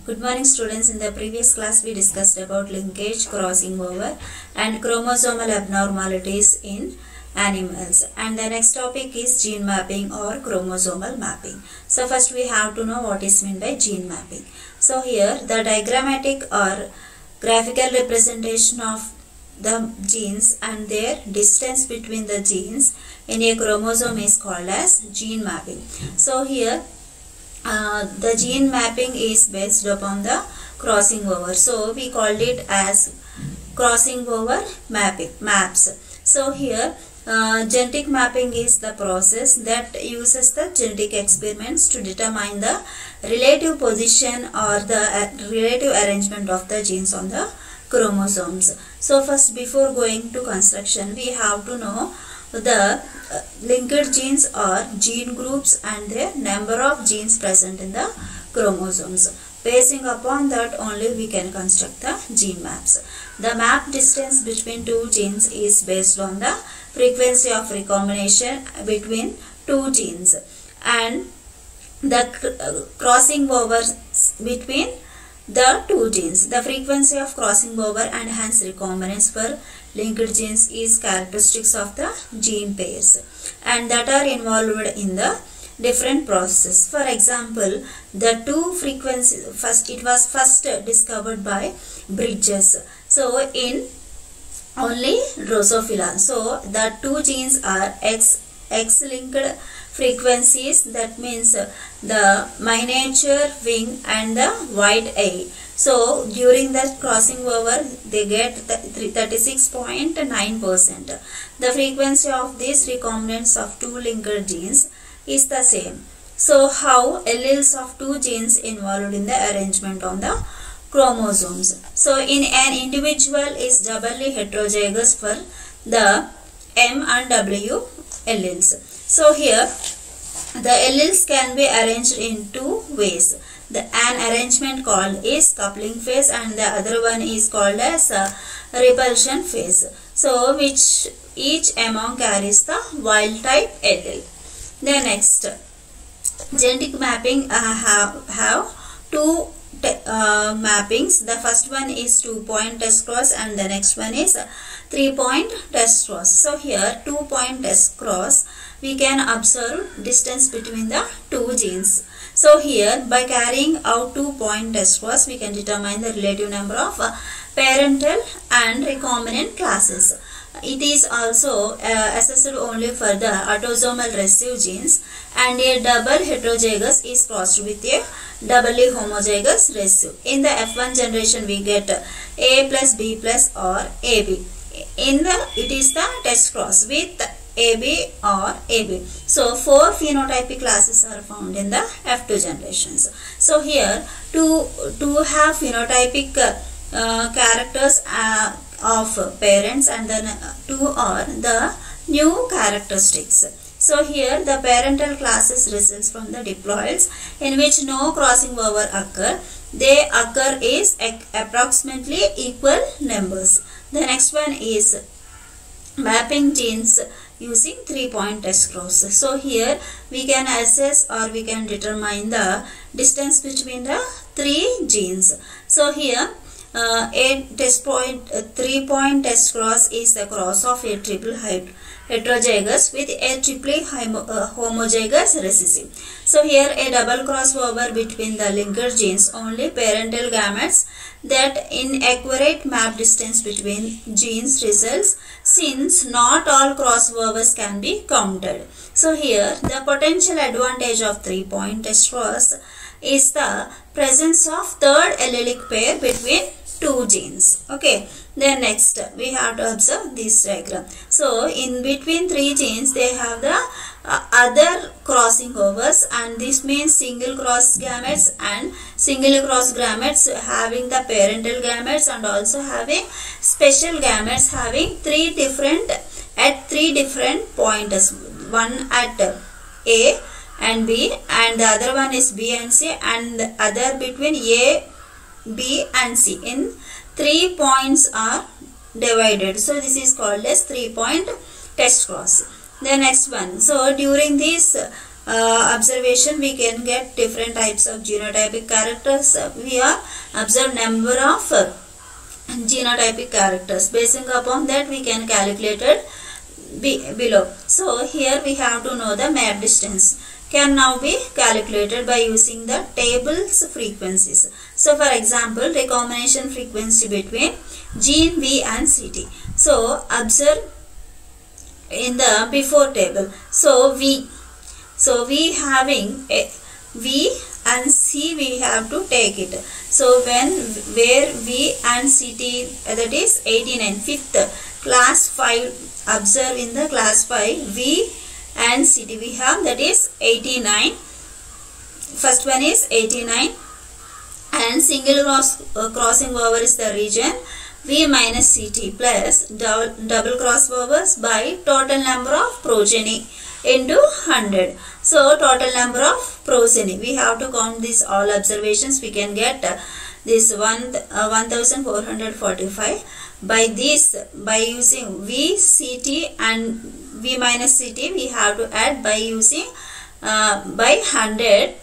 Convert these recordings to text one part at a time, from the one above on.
Good morning students. In the previous class we discussed about linkage, crossing over and chromosomal abnormalities in animals, and the next topic is gene mapping or chromosomal mapping. So first we have to know what is meant by gene mapping. So here the diagrammatic or graphical representation of the genes and their distance between the genes in a chromosome is called as gene mapping. So here the gene mapping is based upon the crossing over. So we called it as crossing over maps. So here genetic mapping is the process that uses the genetic experiments to determine the relative position or the relative arrangement of the genes on the chromosomes. So first, before going to construction, we have to know the linked genes or gene groups and their number of genes present in the chromosomes. Basing upon that only we can construct the gene maps. The map distance between two genes is based on the frequency of recombination between two genes and the crossing over between the two genes. The frequency of crossing over and hence recombinance for linked genes is characteristics of the gene pairs and that are involved in the different processes. For example, the two frequencies it was first discovered by Bridges. So in only Drosophila. So the two genes are X-linked frequencies, that means the miniature wing and the wide eye. So during that crossing over they get 36.9%. The frequency of these recombinants of two linked genes is the same. So how alleles of two genes involved in the arrangement on the chromosomes. So in an individual is doubly heterozygous for the M and W alleles. So here the alleles can be arranged in two ways. An arrangement called is coupling phase and the other one is called as repulsion phase. So which each among carries the wild type allele. The next genetic mapping have two mappings. The first one is 2-point test cross and the next one is 3-point test cross. So here 2-point test cross we can observe distance between the two genes. So here by carrying out 2-point test cross we can determine the relative number of parental and recombinant classes. It is also assessed only for the autosomal recessive genes, and a double heterozygous is crossed with a doubly homozygous recessive. In the F1 generation we get A plus B plus or AB. It is the test cross with AB or AB. So 4 phenotypic classes are found in the F2 generations. So here to have phenotypic characters of parents and then 2 are the new characteristics. So here the parental classes results from the diploids in which no crossing over occur. They occur is approximately equal numbers. The next one is mapping genes using 3-point test cross. So here we can assess or we can determine the distance between the three genes. So here a 3-point test cross is the cross of a triple heterozygous with a triply homozygous recessive. So here a double crossover between the linked genes only parental gametes that inaccurate map distance between genes results, since not all crossovers can be counted. So here the potential advantage of 3-point test cross is the presence of third allelic pair between two genes. Okay, then next we have to observe this diagram. So in between three genes they have the other crossing overs, and this means single cross gametes and single cross gametes having the parental gametes and also having special gametes having three different points, one at A and B and the other one is B and C and the other between A, B and C. In 3 points are divided. So this is called as 3-point test cross. The next one. So during this observation we can get different types of genotypic characters. We are observe number of genotypic characters. Basing upon that we can calculate it below. So here we have to know the map distance can now be calculated by using the table's frequencies. So for example, recombination frequency between gene V and CT. So observe in the before table. So we having a V and C we have to take it. So where V and CT, that is 89, fifth class 5, observe in the class 5 V and CT we have, that is 89. First one is 89 and single crossing over is the region V minus CT plus double cross overs by total number of progeny into 100. So total number of progeny, we have to count these all observations. We can get this 1445. By this, by using V, CT and V minus CT, we have to add by using by 100.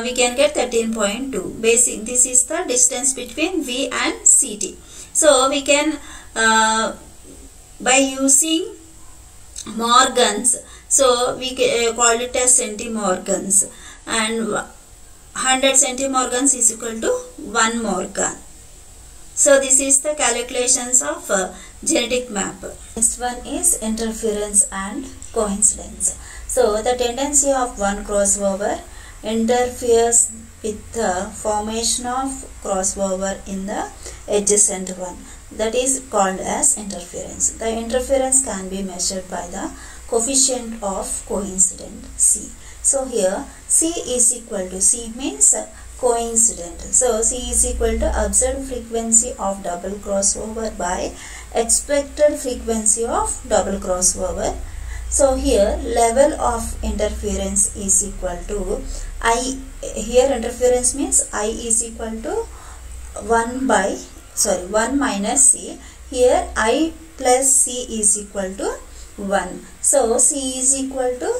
We can get 13.2. Basic, this is the distance between V and CT. So we can by using Morgans, so we call it as centimorgans, and 100 centimorgans is equal to 1 Morgan. So this is the calculations of genetic map. Next one is interference and coincidence. So the tendency of one crossover interferes with the formation of crossover in the adjacent one. That is called as interference. The interference can be measured by the coefficient of coincidence C. So here C is equal to, C means coincident. So C is equal to observed frequency of double crossover by expected frequency of double crossover. So here level of interference is equal to I. Here interference means I is equal to 1 minus C. Here I plus C is equal to 1. So C is equal to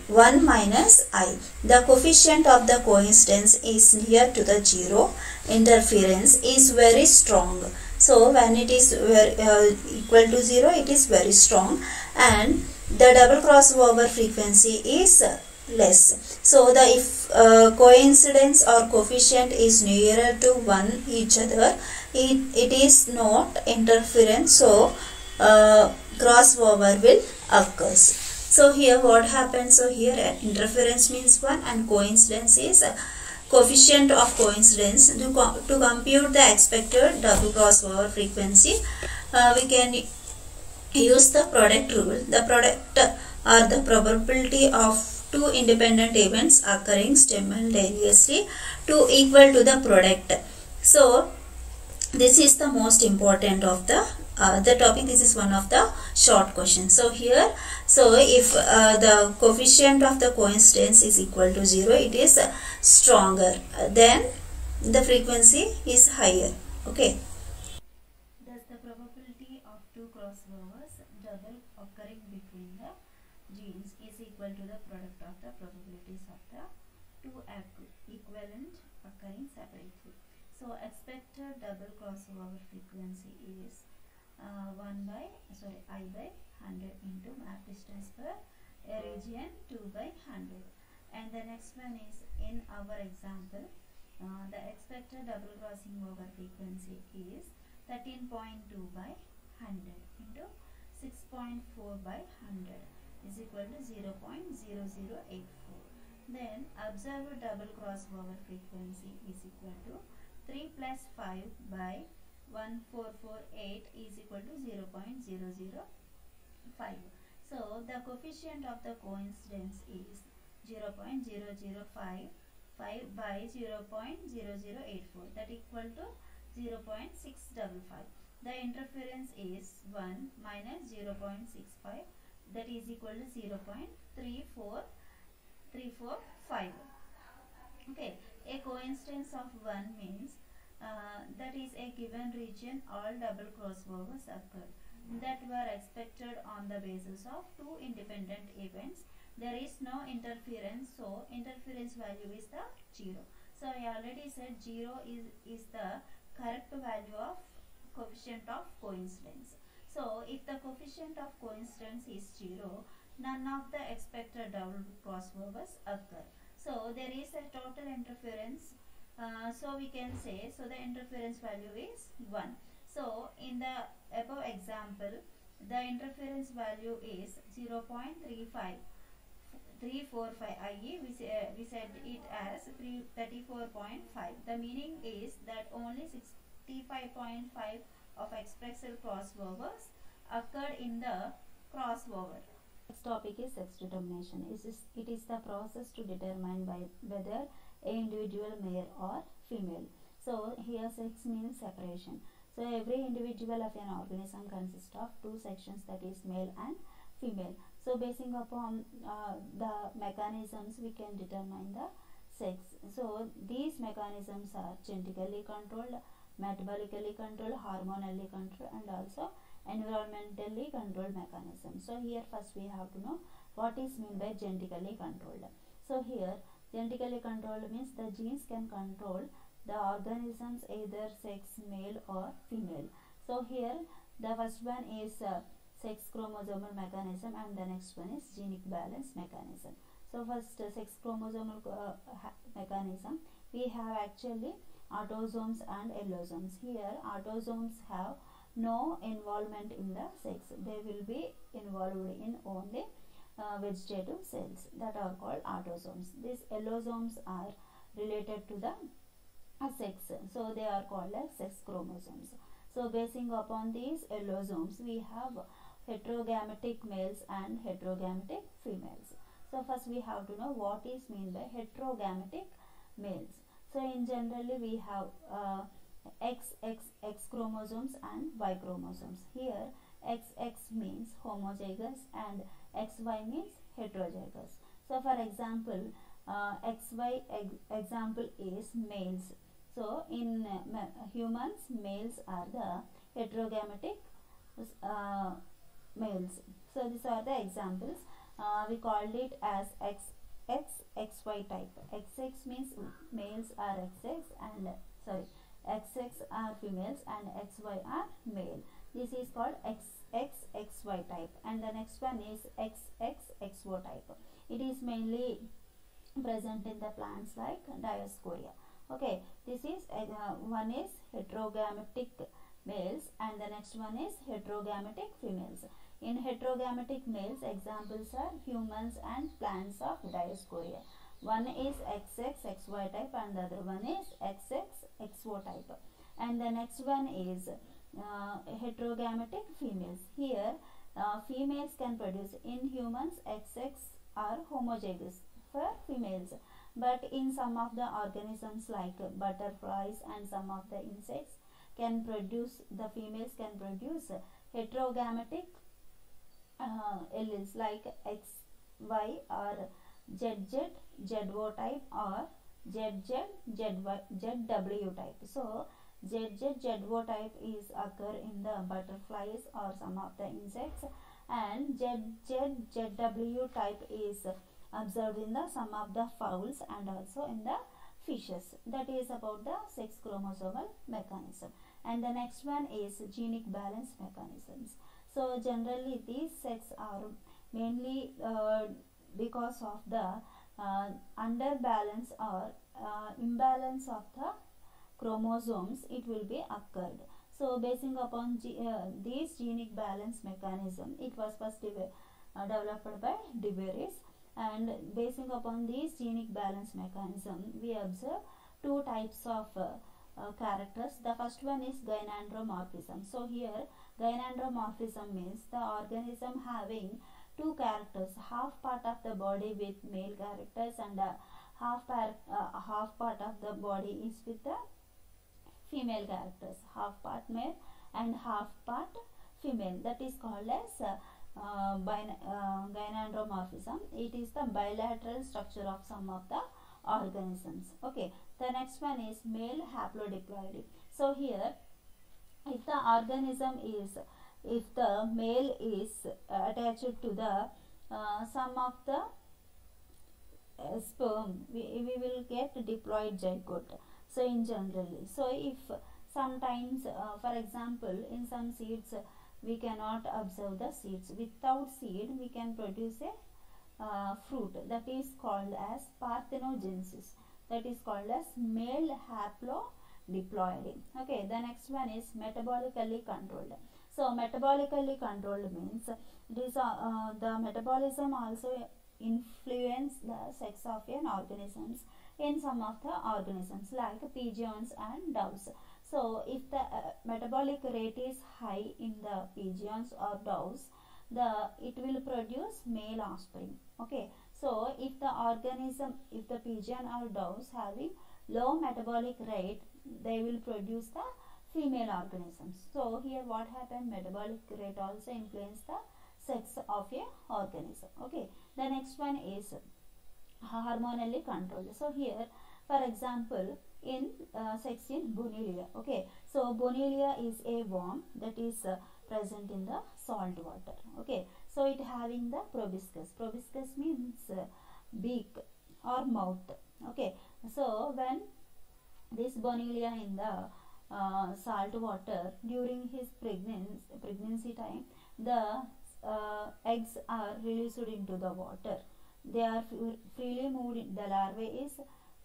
1 minus I. The coefficient of the coincidence is near to the 0. Interference is very strong. So when it is equal to 0, it is very strong, and the double crossover frequency is less. So the if coincidence or coefficient is nearer to 1 each other, it is not interference. So crossover will occur. So here what happens? So here interference means 1 and coincidence is coefficient of coincidence. To compute the expected double crossover frequency, we can use the product rule. The product or the probability of two independent events occurring simultaneously to equal to the product. So this is the most important of the topic. This is one of the short questions. So here, so if the coefficient of the coincidence is equal to 0, it is stronger, then the frequency is higher. Okay. Thus the probability of two crossovers double occurring between the genes is equal to the product of the probabilities of the two equivalent occurring separately. So expected double crossover frequency is I by 100 into map distance per region 2 by 100. And the next one is, in our example, the expected double crossing over frequency is 13.2 by 100 into 6.4 by 100 is equal to 0.0084. Then observed double crossover frequency is equal to 3 plus 5 by 1448 is equal to 0.005. So the coefficient of the coincidence is 0.0055 by 0.0084, that equal to 0.655. The interference is 1 minus 0.65, that is equal to 0.345. Okay, a coincidence of 1 means that is a given region all double crossovers occur that were expected on the basis of two independent events there is no interference, so interference value is the 0. So I already said 0 is the correct value of coefficient of coincidence. So if the coefficient of coincidence is 0, none of the expected double crossovers occur. So there is a total interference, so we can say, so the interference value is 1. So in the above example, the interference value is 0.345, i.e. we said it as 34.5. The meaning is that only 65.5 of expressed crossovers occurred in the crossover. Next topic is sex determination. It is the process to determine by whether a individual male or female. So here sex means separation. So every individual of an organism consists of two sections, that is male and female. So basing upon the mechanisms, we can determine the sex. So these mechanisms are genetically controlled, metabolically controlled, hormonally controlled, and also environmentally controlled mechanisms. So here first we have to know what is meant by genetically controlled. So here genetically controlled means the genes can control the organisms either sex male or female. So here the first one is sex chromosomal mechanism, and the next one is genic balance mechanism. So first sex chromosomal mechanism, we have actually autosomes and allosomes. Here autosomes have no involvement in the sex. They will be involved in only vegetative cells that are called autosomes. These allosomes are related to the sex, so they are called as sex chromosomes. So basing upon these allosomes, we have heterogametic males and heterogametic females. So first we have to know what is meant by heterogametic males. So in generally we have X chromosomes and Y chromosomes. Here XX means homozygous and XY means heterozygous. So for example, XY example is males. So in humans, males are the heterogametic males. So these are the examples. We called it as XY type. XX means males are XX and XX are females and XY are male. This is called XY type, and the next one is XO type. It is mainly present in the plants like Dioscorea. Okay, this is one is heterogametic males and the next one is heterogametic females. In heterogametic males, examples are humans and plants of Dioscorea. One is XY type and the other one is XO type. And the next one is heterogametic females. Here females can produce, in humans XX are homozygous for females, but in some of the organisms like butterflies and some of the insects can produce, the females can produce heterogametic alleles like XY or ZZ, ZO type or ZZ, ZW type. So ZZ, ZO type is occur in the butterflies or some of the insects, and ZZ, ZW type is observed in the some of the fowls and also in the fishes. That is about the sex chromosomal mechanism. And the next one is genic balance mechanisms. So generally these sex are mainly because of the underbalance or imbalance of the chromosomes, it will be occurred. So basing upon these genic balance mechanism, it was first developed by De Vries, and basing upon these genic balance mechanism, we observe two types of characters. The first one is gynandromorphism. So here gynandromorphism means the organism having two characters, half part of the body with male characters and half part of the body is with the female characters, half part male and half part female. That is called as gynandromorphism. It is the bilateral structure of some of the organisms. Okay, the next one is male haplodiploidy. So here, if the organism is, if the male is attached to the some of the sperm, we will get diploid zygote. So in generally, so if sometimes for example in some seeds we cannot observe the seeds, without seed we can produce a fruit, that is called as parthenogenesis, that is called as male haplodiploidy. Okay, the next one is metabolically controlled. So metabolically controlled means it is the metabolism also influence the sex of an organisms in some of the organisms like pigeons and doves. So if the metabolic rate is high in the pigeons or doves, it will produce male offspring. Okay, so if the pigeon or doves having low metabolic rate, they will produce the female organisms. So here what happened, metabolic rate also influence the sex of a organism. Okay, the next one is hormonally controlled. So here for example in sex in Bonellia. Okay, so Bonellia is a worm that is present in the salt water. Okay, so it having the proboscis. Proboscis means beak or mouth. Okay, so when this Bonellia in the salt water, during his pregnancy time, the eggs are released into the water. They are freely moved, the larvae is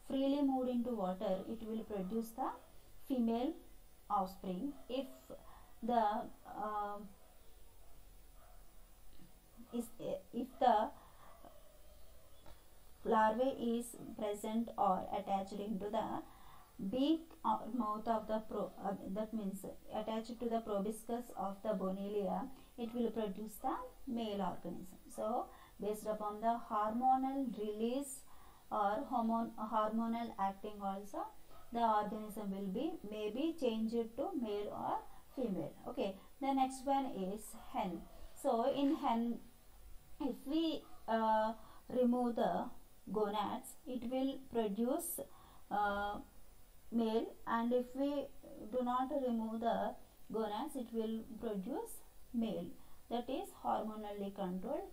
freely moved into water. It will produce the female offspring. If the larvae is present or attached into the beak or mouth of the that means attached to the proboscis of the Bonellia, it will produce the male organism. So based upon the hormonal release or hormonal acting also, the organism will be maybe changed to male or female. Okay, the next one is hen. So in hen, if we remove the gonads, it will produce male, and if we do not remove the gonads, it will produce male. That is hormonally controlled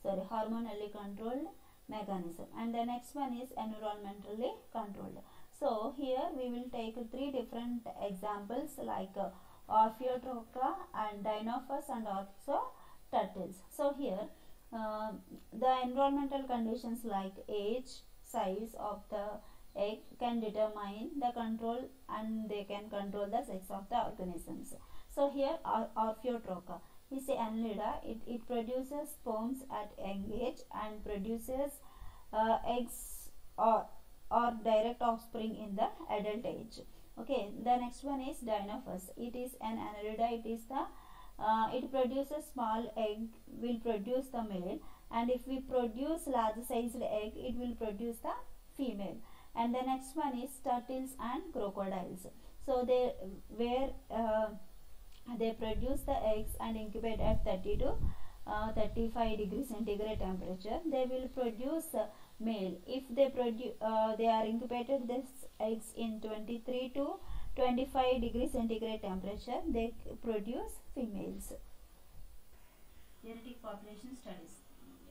hormonally controlled mechanism. And the next one is environmentally controlled. So here we will take three different examples like Orpheotrocha and Dinophus and also turtles. So here the environmental conditions like age, size of the egg can determine the control, and they can control the sex of the organisms. So here Orpheotrocha is a annelida. It produces sperms at young age and produces eggs or direct offspring in the adult age. Okay, the next one is Dinophus. It is an annelida. It is the it produces small egg, will produce the male, and if we produce large sized egg, it will produce the female. And the next one is turtles and crocodiles. So they produce the eggs and incubate at 30 to 35 degrees centigrade temperature. They will produce male. If they produce they are incubated these eggs in 23 to 25 degrees centigrade temperature, they produce females. Genetic population studies.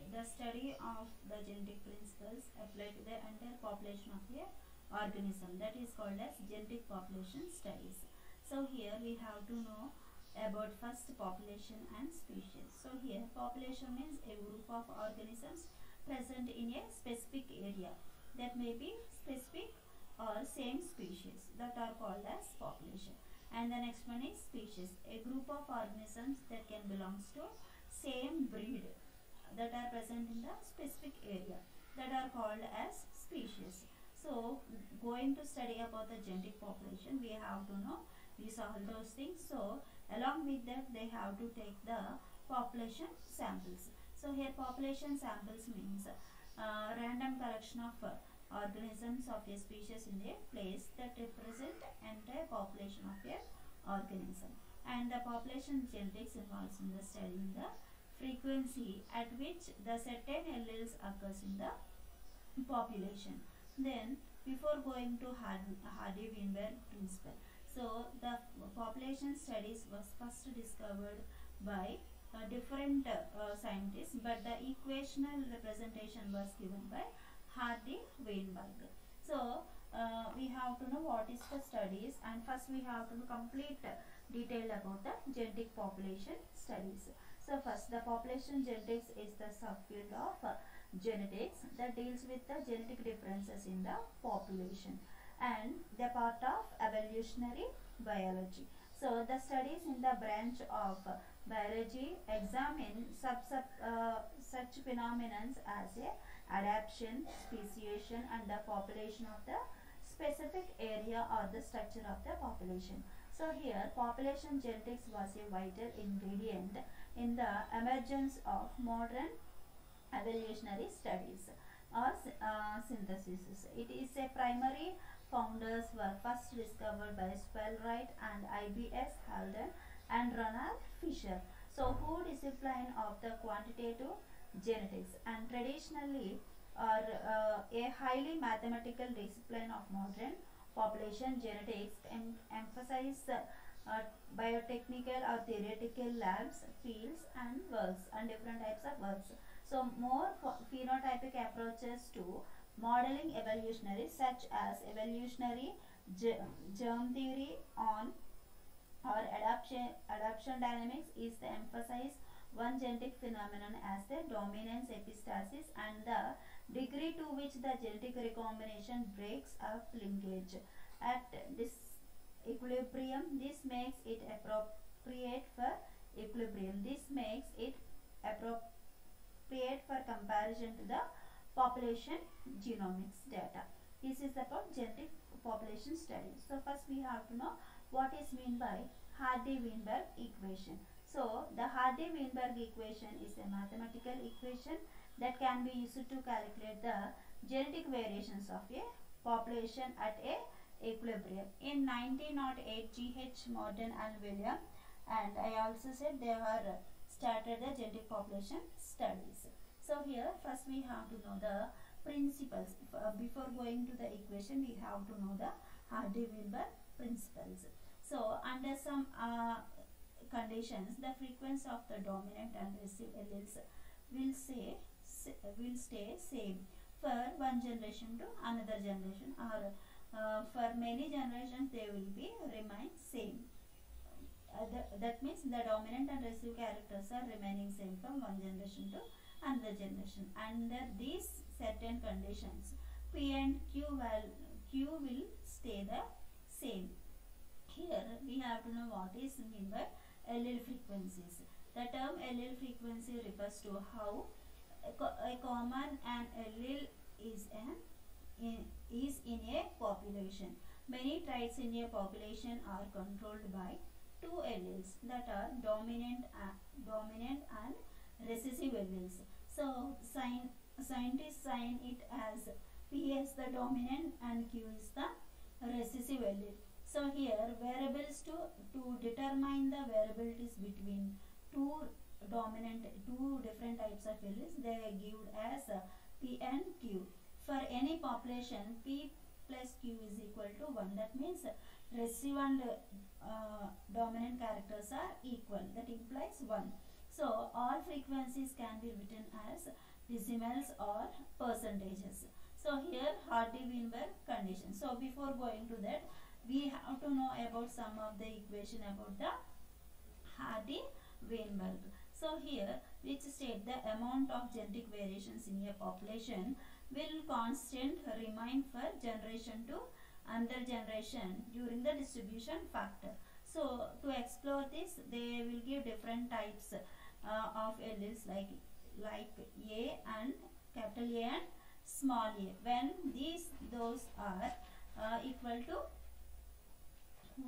The study of the genetic principles applied to the entire population of a organism, that is called as genetic population studies. So here we have to know about first population and species. So here population means a group of organisms present in a specific area, that may be specific or same species, that are called as population. And the next one is species, a group of organisms that can belongs to same breed, that are present in the specific area, that are called as species. So going to study about the genetic population, we have to know these all those things. So along with that, they have to take the population samples. So here population samples means random collection of organisms of a species in a place that represent entire population of a organism. And the population genetics involves in the studying the frequency at which the certain alleles occurs in the population. Then before going to Hardy-Weinberg principle, so the population studies was first discovered by different scientists, but the equational representation was given by Hardy-Weinberg. So we have to know what is the studies, and first we have to know complete detail about the genetic population studies. So first, the population genetics is the subfield of genetics that deals with the genetic differences in the population, and the part of evolutionary biology. So the studies in the branch of biology examine such phenomena as adaptation, speciation, and the population of the specific area or the structure of the population. So here population genetics was a vital ingredient in the emergence of modern evolutionary studies or synthesis. It is a primary founders were first discovered by Spellwright and IBS Halden and Ronald Fisher. So who discipline of the quantitative genetics, and traditionally are a highly mathematical discipline of modern population genetics, emphasize biotechnical or theoretical labs, fields and works and different types of works. So more phenotypic approaches to modeling evolutionary, such as evolutionary germ theory on or adaptation dynamics, is the emphasize one genetic phenomenon as the dominance epistasis and the degree to which the genetic recombination breaks up linkage at this equilibrium. This makes it appropriate for equilibrium. This makes it appropriate for comparison to the population genomics data. This is about genetic population studies. So first we have to know what is meant by Hardy-Weinberg equation. So the Hardy-Weinberg equation is a mathematical equation that can be used to calculate the genetic variations of a population at a equilibrium. In 1908, G.H. Morton and William, and I also said they are started the genetic population studies. So here first we have to know the principles. Before going to the equation, we have to know the Hardy-Weinberg principles. So under some conditions, the frequency of the dominant and recessive alleles will stay same for one generation to another generation, or for many generations they will be remain same. That means the dominant and recessive characters are remaining same from one generation to another generation. Under these certain conditions, P and Q will stay the same. Here we have to know what is meant by allele frequencies. The term allele frequency refers to how a common an allele is in a population. Many traits in a population are controlled by two alleles, that are dominant and recessive alleles. So scientists sign it as P as the dominant and Q is the recessive allele. So here variables to determine the variabilities between two different types of alleles, they give as P and Q. For any population, P plus Q is equal to 1. That means recessive and dominant characters are equal. That implies 1. So all frequencies can be written as decimals or percentages. So here Hardy-Weinberg condition. So before going to that, we have to know about some of the equation about the Hardy-Weinberg. So here which state the amount of genetic variations in a population will constant remain for generation to another generation during the distribution factor. So to explore this, they will give different types of alleles like A and capital A and small a. When those are equal to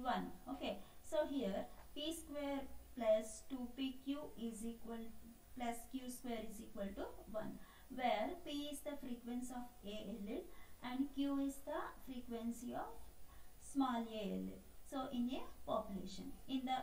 1. Okay. So here P square plus 2PQ is equal plus Q square is equal to 1, where P is the frequency of A allele and Q is the frequency of small a allele. So in a population, in the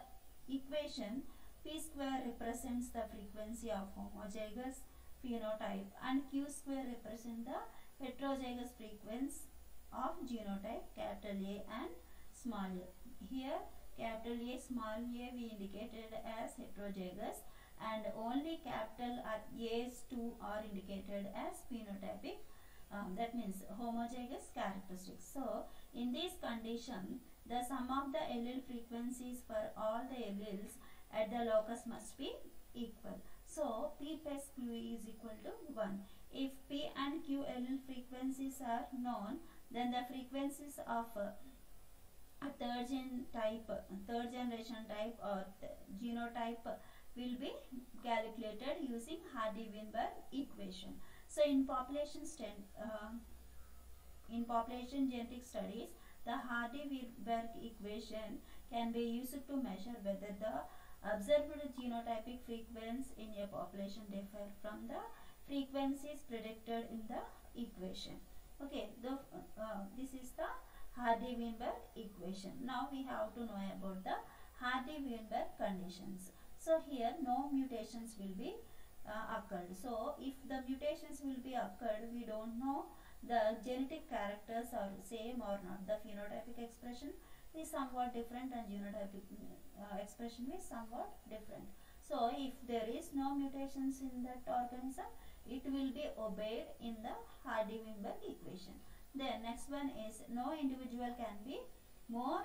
equation, P square represents the frequency of homozygous phenotype and Q square represents the heterozygous frequency of genotype capital A and small a. Here capital A, small a we indicated as heterozygous, and only capital A's 2 are indicated as phenotypic, that means homozygous characteristics. So in this condition, the sum of the allele frequencies for all the alleles at the locus must be equal. So P plus Q is equal to 1. If P and Q allele frequencies are known, then the frequencies of a third generation type or genotype will be calculated using Hardy-Weinberg equation. So in population genetic studies, the Hardy-Weinberg equation can be used to measure whether the observed genotypic frequencies in a population differ from the frequencies predicted in the equation. Okay, this is the Hardy-Weinberg equation. Now we have to know about the Hardy-Weinberg conditions. So here no mutations will be occurred. So if the mutations will be occurred, we don't know the genetic characters are same or not. The phenotypic expression is somewhat different and genotypic expression is somewhat different. So if there is no mutations in that organism, it will be obeyed in the Hardy-Weinberg equation. Then next one is no individual can be more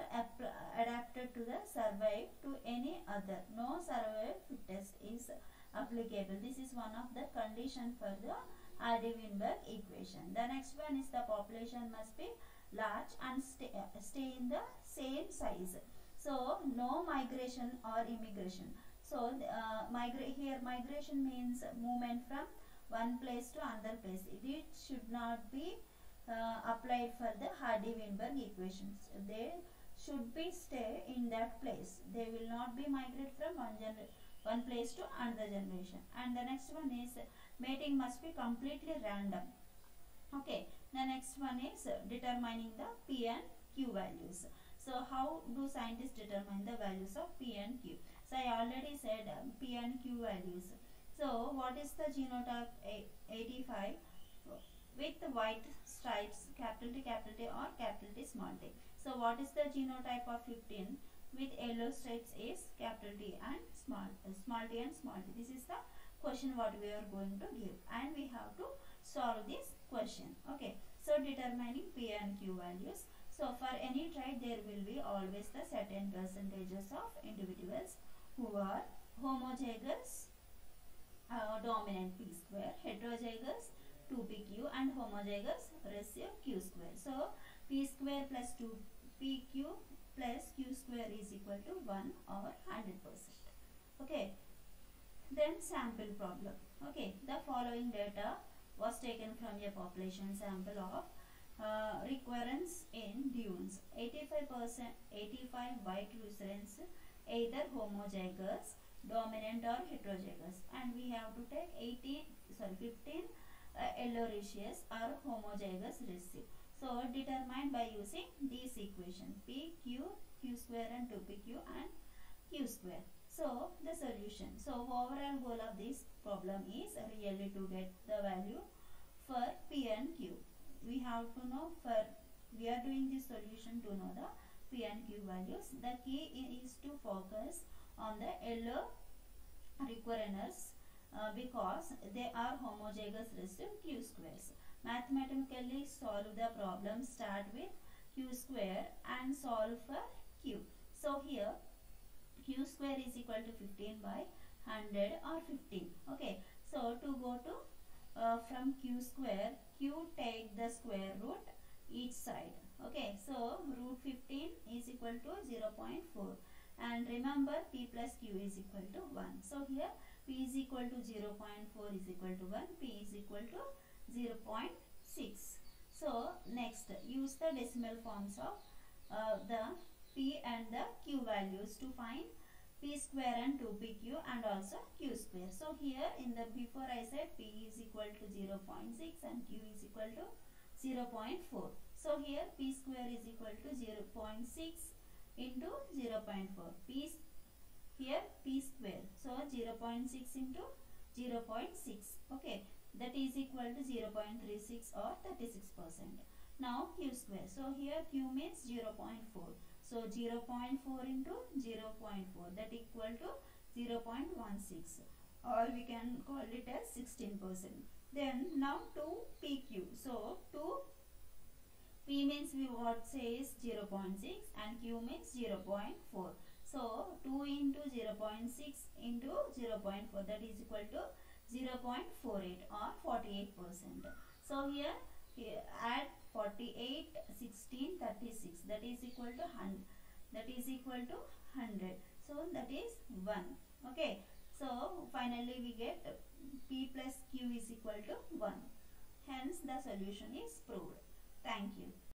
adapted to the survive to any other. No survival fittest is applicable. This is one of the condition for the Hardy-Weinberg equation. The next one is the population must be large and stay in the same size. So no migration or immigration. So here migration means movement from one place to another place. It should not be applied for the Hardy-Weinberg equations. They should be stay in that place. They will not be migrate from one place to another generation. And the next one is mating must be completely random. Okay, the next one is determining the P and Q values. So how do scientists determine the values of P and Q? So I already said P and Q values. So what is the genotype 85 with white stripes, capital T or capital T small t? So what is the genotype of 15 with yellow stripes is capital T and small t and small t? This is the question what we are going to give, and we have to solve this question. Okay, so determining P and Q values. So for any trait there will be always the certain percentages of individuals who are homozygous dominant P square, heterozygous 2pq and homozygous recessive q square. So P square plus 2pq plus q square is equal to 1 or 100%. Okay, then sample problem. Okay, the following data was taken from a population sample of recurrence in dunes. 85 white lucerans, either homozygous dominant or heterozygous, and we have to take 15 yellow rhesus or homozygous recessive. So determined by using this equation P, Q, Q square and 2pq and Q square. So the solution. So overall goal of this problem is really to get the value for P and Q. We have to know we are doing this solution to know the P and Q values. The key is to focus on the yellow recurreners because they are homozygous recessive Q squares. Mathematically solve the problem, start with Q square and solve for Q. So here Q square is equal to 15 by 100 or 15. Okay, so to go to from Q square, Q take the square root each side. Okay, so root 15 is equal to 0.4, and remember P plus Q is equal to 1. So here P is equal to 0.4 is equal to 1, P is equal to 0.6. So next, use the decimal forms of the P and the Q values to find P square and 2pq and also Q square. So here in the before I said P is equal to 0.6 and Q is equal to 0.4. So here P square is equal to 0.6 into 0.4. Here P square. So 0.6 into 0.6. Okay, that is equal to 0.36 or 36%. Now Q square. So here Q means 0.4. So 0.4 into 0.4, that equal to 0.16. or we can call it as 16%. Then now 2 PQ. So 2 P means we what says 0.6 and Q means 0.4. So 2 into 0.6 into 0.4, that is equal to 0.48 or 48%. So here add 48, 16, 36, that is equal to 100. That is equal to 100. So that is 1. Okay. So finally we get P plus Q is equal to 1. Hence the solution is proved. Thank you.